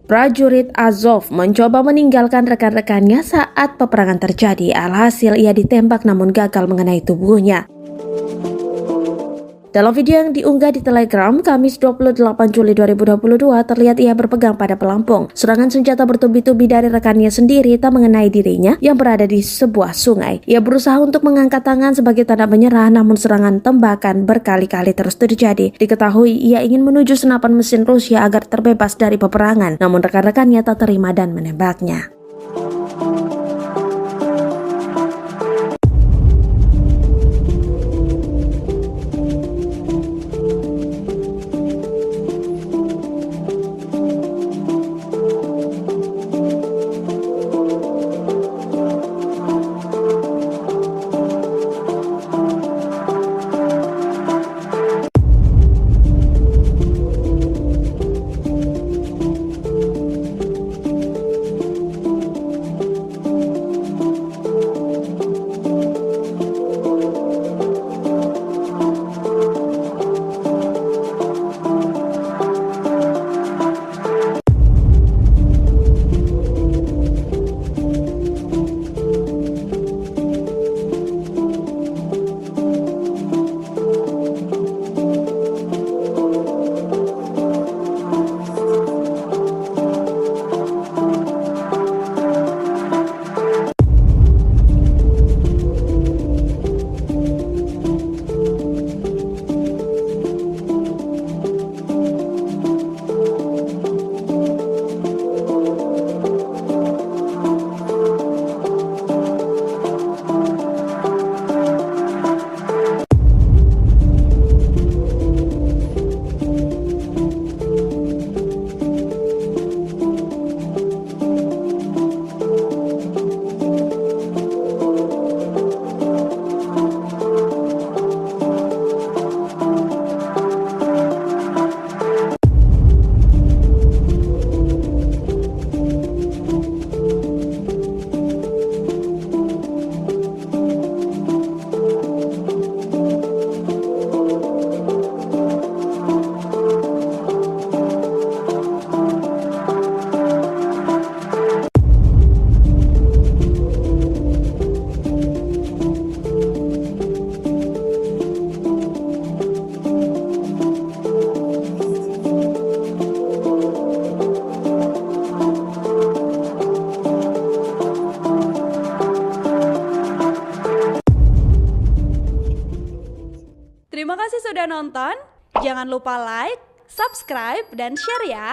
Prajurit Azov mencoba meninggalkan rekan-rekannya saat peperangan terjadi. Alhasil ia ditembak namun gagal mengenai tubuhnya. Dalam video yang diunggah di Telegram, Kamis 28 Juli 2022, terlihat ia berpegang pada pelampung. Serangan senjata bertubi-tubi dari rekannya sendiri tak mengenai dirinya yang berada di sebuah sungai. Ia berusaha untuk mengangkat tangan sebagai tanda menyerah, namun serangan tembakan berkali-kali terus terjadi. Diketahui ia ingin menuju senapan mesin Rusia agar terbebas dari peperangan, namun rekan-rekannya tak terima dan menembaknya. Terima kasih sudah nonton. Jangan lupa like, subscribe, dan share ya.